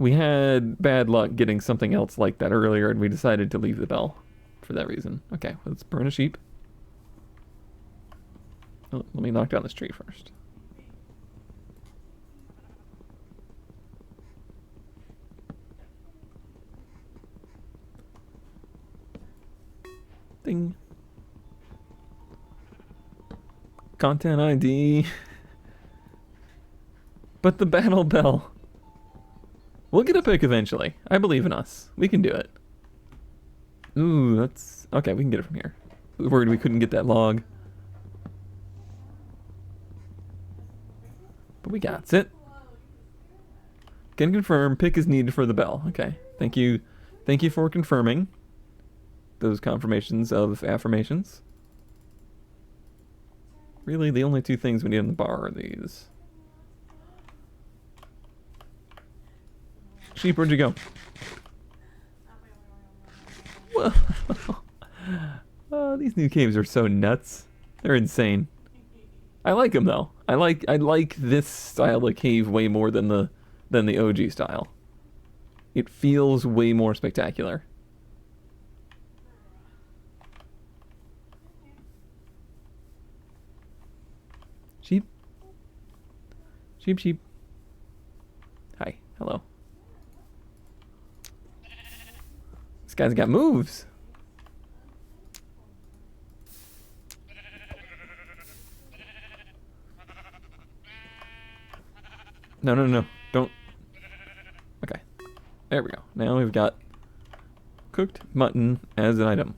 had bad luck getting something else like that earlier, and we decided to leave the bell for that reason. Okay, let's burn a sheep. Oh, let me knock down this tree first. Ding. Content ID. But the battle bell. We'll get a pick eventually. I believe in us. We can do it. Ooh, that's... Okay, we can get it from here. Worried we couldn't get that log. But we got it. Can confirm, pick is needed for the bell. Okay, thank you. Thank you for confirming those confirmations of affirmations. Really, the only two things we need on the bar are these. Sheep, where'd you go? Whoa. Oh, these new caves are so nuts. They're insane. I like them though. I like this style of cave way more than the OG style. It feels way more spectacular. Sheep. Sheep, sheep. Hi. Hello. This guy's got moves. No, no, no. Don't. Okay. There we go. Now we've got cooked mutton as an item.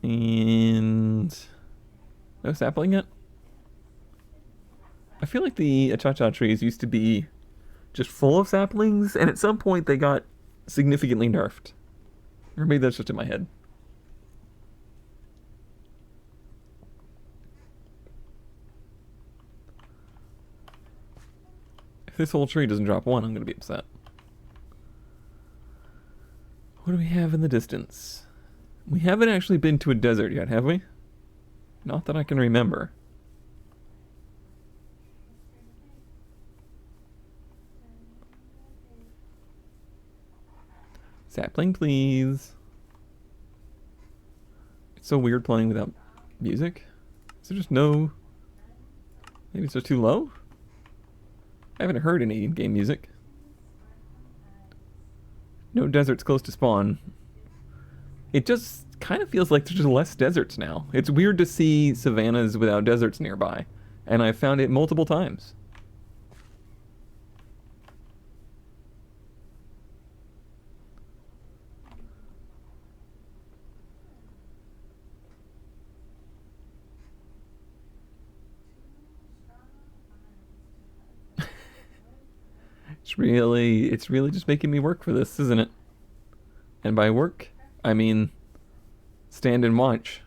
And no sapling yet? I feel like the acha-cha trees used to be just full of saplings, and at some point they got significantly nerfed. Or maybe that's just in my head. If this whole tree doesn't drop one, I'm going to be upset. What do we have in the distance? We haven't actually been to a desert yet, have we? Not that I can remember. Sapling, please. It's so weird playing without music. Is there just no... Maybe it's just too low? I haven't heard any in-game music. No deserts close to spawn. It just kind of feels like there's just less deserts now. It's weird to see savannas without deserts nearby. And I've found it multiple times. It's really just making me work for this, isn't it? And by work, I mean stand and watch.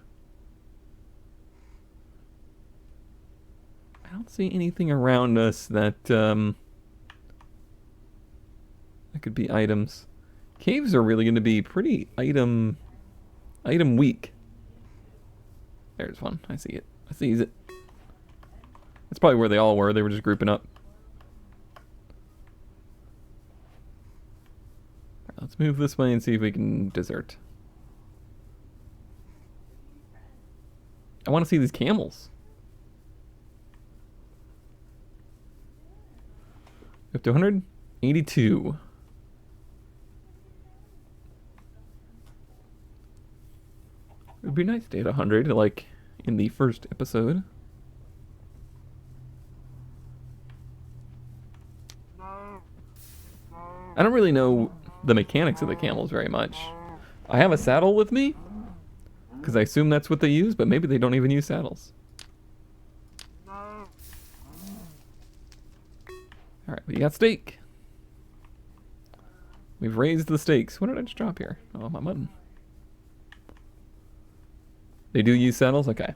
I don't see anything around us that that could be items. Caves are really going to be pretty item weak. There's one. I see it. I seize it. That's probably where they all were. They were just grouping up. Let's move this way and see if we can desert. I want to see these camels. Up to 182. It would be nice to hit 100, like in the first episode. I don't really know the mechanics of the camels very much. I have a saddle with me, because I assume that's what they use, but maybe they don't even use saddles. Alright, we got steak. We've raised the stakes. What did I just drop here? Oh, my mutton. They do use saddles? Okay.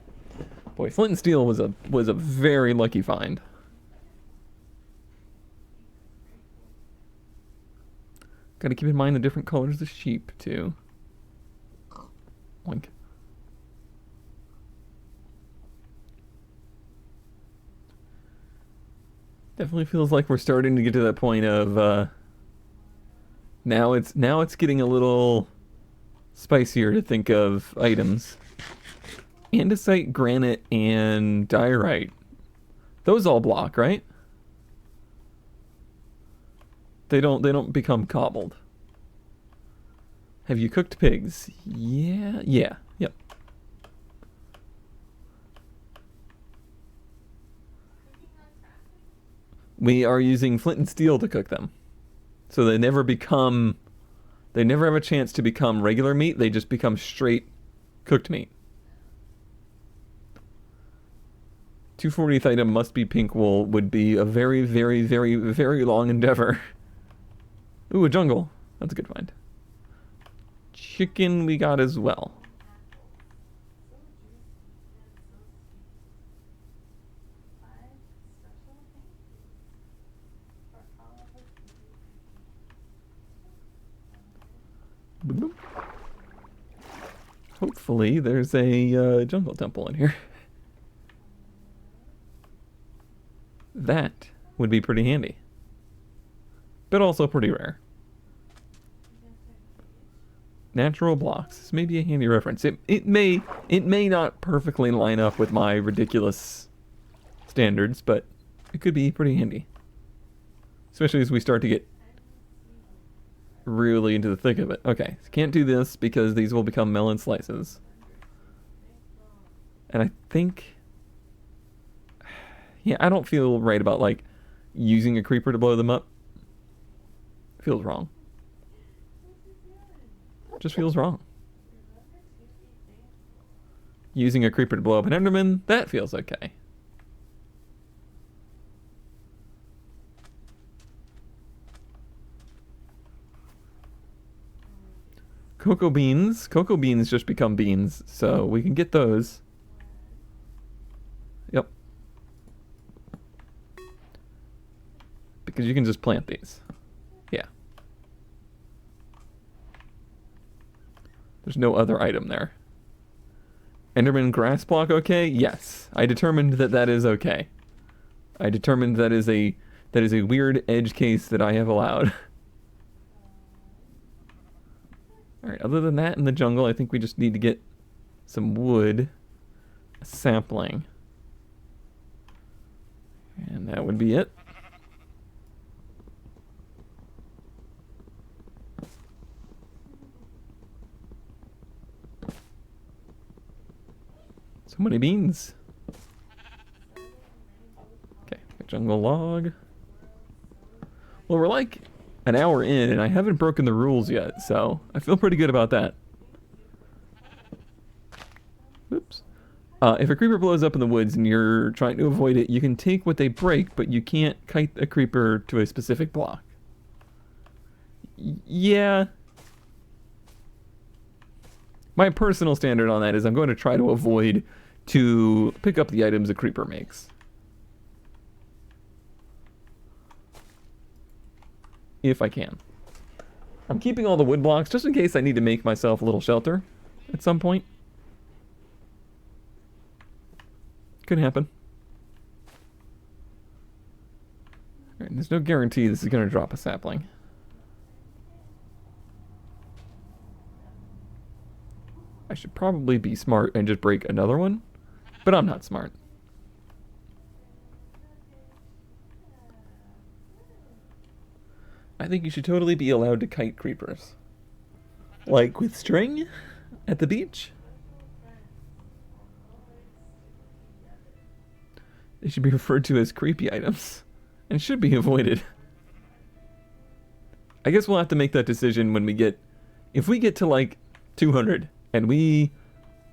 Boy, flint and steel was a very lucky find. Gotta keep in mind the different colors of sheep, too. Oink. Definitely feels like we're starting to get to that point of, now it's getting a little spicier to think of items. Andesite, granite, and diorite. Those all block, right? They don't become cobbled. Have you cooked pigs? Yeah, yep. We are using flint and steel to cook them. So they never become They never have a chance to become regular meat. They just become straight cooked meat. 240th item must be pink wool would be a very, very, very, very long endeavor. Ooh, a jungle. That's a good find. Chicken we got as well. Boop. Hopefully there's a jungle temple in here. That would be pretty handy. But also pretty rare. Natural blocks. This may be a handy reference. It may not perfectly line up with my ridiculous standards, but it could be pretty handy. Especially as we start to get really into the thick of it. Okay, so can't do this because these will become melon slices. And I think... yeah, I don't feel right about, like, using a creeper to blow them up. Feels wrong. Just feels wrong. Using a creeper to blow up an enderman, that feels okay. Cocoa beans. Cocoa beans just become beans, so we can get those. Yep. Because you can just plant these. Yeah. There's no other item there. Enderman grass block okay? Yes. I determined that that is okay. I determined that is a weird edge case that I have allowed. Alright, other than that in the jungle, I think we just need to get some wood, a sapling. And that would be it. So many beans. Okay, jungle log. Well, we're like an hour in, and I haven't broken the rules yet, so I feel pretty good about that. Oops. If a creeper blows up in the woods and you're trying to avoid it, you can take what they break, but you can't kite a creeper to a specific block. Yeah. My personal standard on that is I'm going to try to avoid to pick up the items a creeper makes. If I can. I'm keeping all the wood blocks just in case I need to make myself a little shelter at some point. Could happen. Alright, there's no guarantee this is going to drop a sapling. I should probably be smart and just break another one, but I'm not smart. I think you should totally be allowed to kite creepers. Like with string at the beach. They should be referred to as creepy items and should be avoided. I guess we'll have to make that decision when we get... if we get to like 200 and we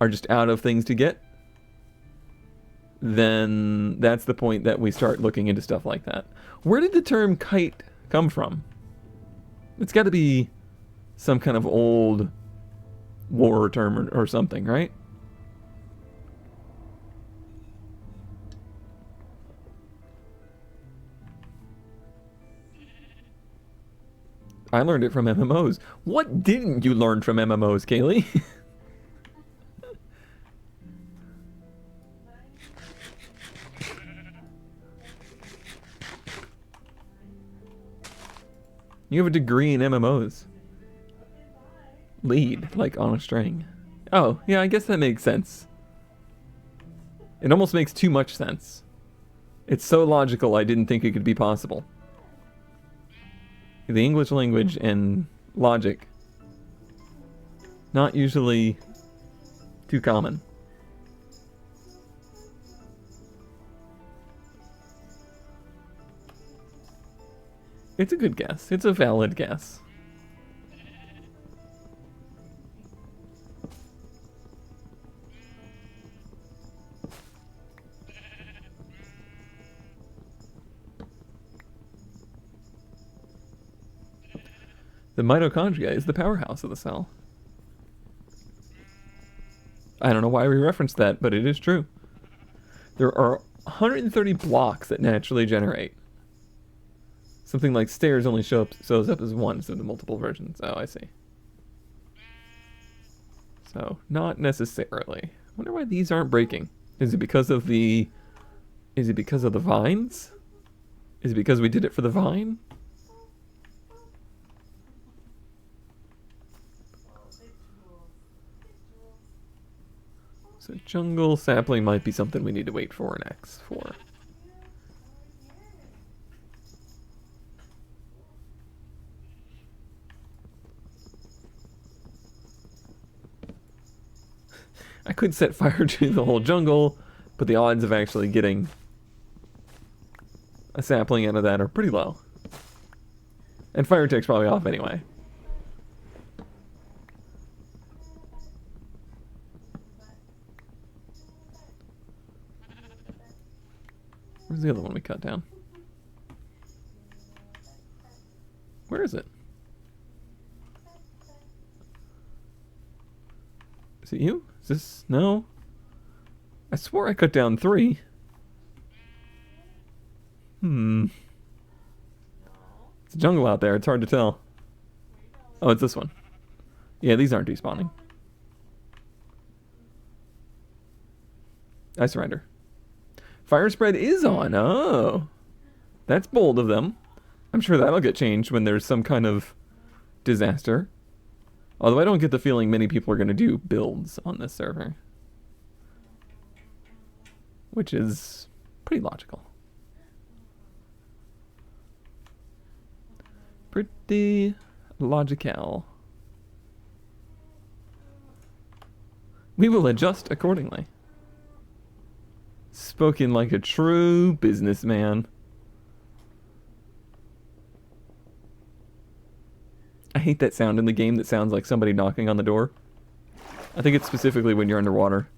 are just out of things to get, then that's the point that we start looking into stuff like that. Where did the term kite come from? It's got to be some kind of old war term or something, right? I learned it from MMOs. What didn't you learn from MMOs, Kaylee? You have a degree in MMOs. Lead, like on a string. Oh, yeah, I guess that makes sense. It almost makes too much sense. It's so logical, I didn't think it could be possible. The English language and logic. Not usually too common. It's a good guess. It's a valid guess. The mitochondria is the powerhouse of the cell. I don't know why we referenced that, but it is true. There are 130 blocks that naturally generate. Something like stairs only shows up as one, so the multiple versions. Oh, I see. So, not necessarily. I wonder why these aren't breaking. Is it because of the... Is it because of the vines? Is it because we did it for the vine? So jungle sapling might be something we need to wait for an X for. I could set fire to the whole jungle, but the odds of actually getting a sapling out of that are pretty low. And fire tech's probably off anyway. Where's the other one we cut down? Where is it? Is it you? Is this... No? I swore I cut down 3. It's a jungle out there. It's hard to tell. Oh, it's this one. Yeah, these aren't despawning. I surrender. Fire spread is on. Oh. That's bold of them. I'm sure that'll get changed when there's some kind of disaster. Although I don't get the feeling many people are going to do builds on this server. Which is pretty logical. Pretty logical. We will adjust accordingly. Spoken like a true businessman. I hate that sound in the game that sounds like somebody knocking on the door. I think it's specifically when you're underwater.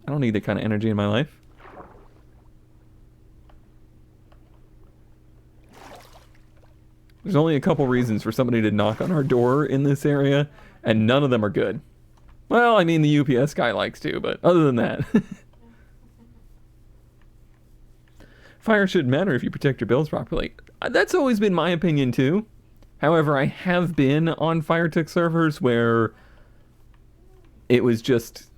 I don't need that kind of energy in my life. There's only a couple reasons for somebody to knock on our door in this area, and none of them are good. Well, I mean, the UPS guy likes to, but other than that. Fire shouldn't matter if you protect your builds properly. That's always been my opinion, too. However, I have been on FireTech servers where it was just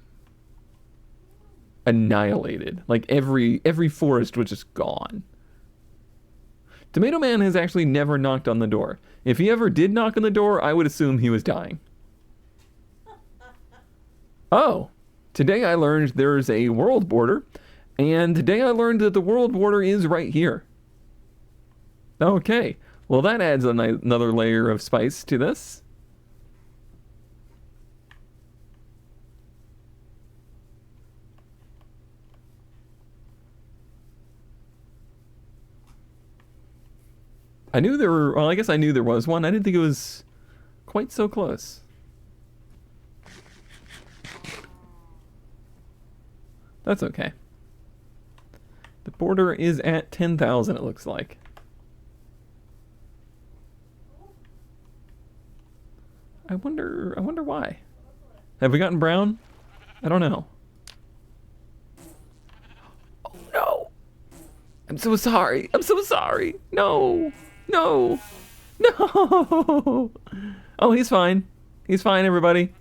annihilated. Like, every forest was just gone. Tomato Man has actually never knocked on the door. If he ever did knock on the door, I would assume he was dying. Oh, today I learned there's a world border, and today I learned that the world border is right here. Okay, well that adds another layer of spice to this. I knew there were, well, I guess I knew there was one. I didn't think it was quite so close. That's okay. The border is at 10,000, it looks like. I wonder why. Have we gotten brown? I don't know. Oh no! I'm so sorry. I'm so sorry. No. No. No. Oh, he's fine. He's fine, everybody.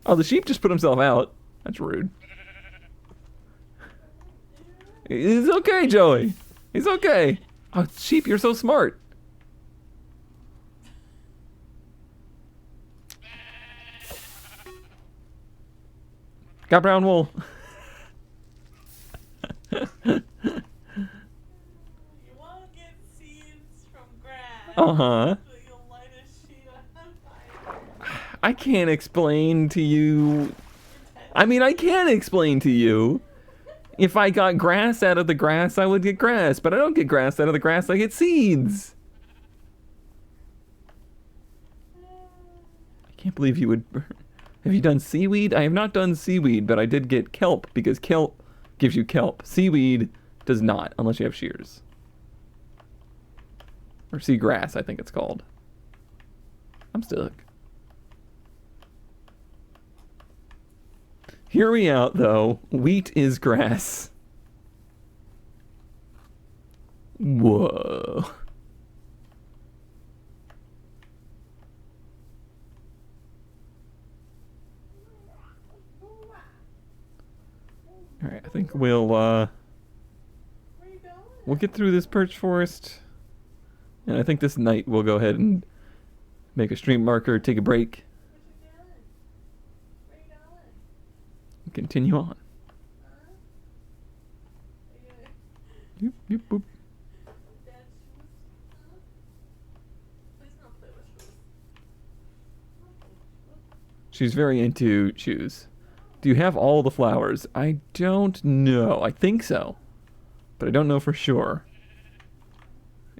Oh, the sheep just put himself out. That's rude. He's okay, Joey. He's okay. Oh, sheep, you're so smart. Got brown wool. Uh-huh. I can't explain to you. I mean, I can explain to you. If I got grass out of the grass, I would get grass. But I don't get grass out of the grass, I get seeds. I can't believe you would... Have you done seaweed? I have not done seaweed, but I did get kelp, because kelp gives you kelp. Seaweed does not, unless you have shears. Or seagrass, I think it's called. I'm stuck. Hear me out, though. Wheat is grass. Whoa. Alright, I think we'll get through this birch forest. And I think this night we'll go ahead and make a stream marker, take a break. And continue on. Yoop, yoop, boop. She's very into shoes. Do you have all the flowers? I don't know. I think so. But I don't know for sure.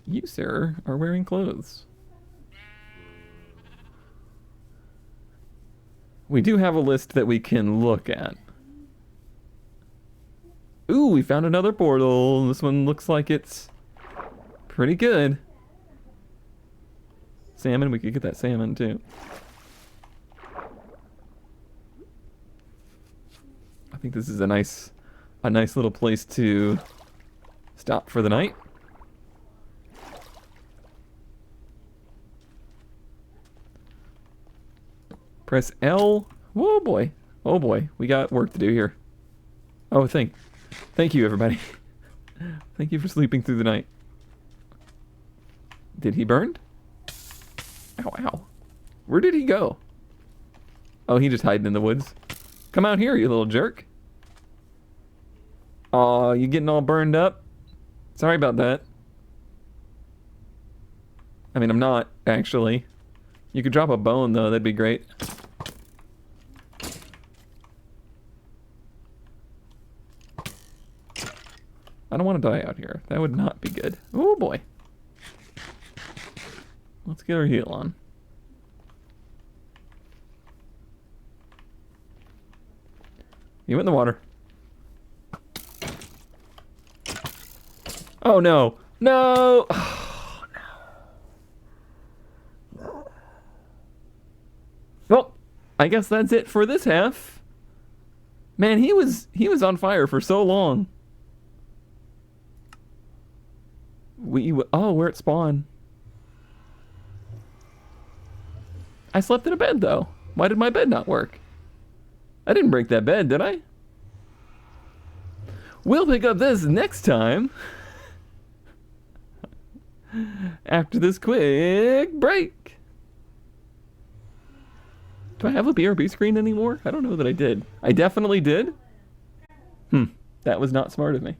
You, sir, are wearing clothes. We do have a list that we can look at. Ooh, we found another portal. This one looks like it's pretty good. Salmon, we could get that salmon too. I think this is a nice little place to stop for the night. Press L. Whoa, boy. Oh, boy. We got work to do here. Oh, thank you, everybody. Thank you for sleeping through the night. Did he burn? Ow, ow. Where did he go? Oh, he just hiding in the woods. Come out here, you little jerk. Aw, you getting all burned up? Sorry about that. I mean, I'm not, actually. You could drop a bone, though. That'd be great. I don't want to die out here. That would not be good. Oh, boy. Let's get our heal on. You in the water. Oh, no. No! Oh, no. Well, I guess that's it for this half. Man, he was on fire for so long. Oh, we're at spawn. I slept in a bed, though. Why did my bed not work? I didn't break that bed, did I? We'll pick up this next time. After this quick break. Do I have a BRB screen anymore? I don't know that I did. I definitely did. That was not smart of me.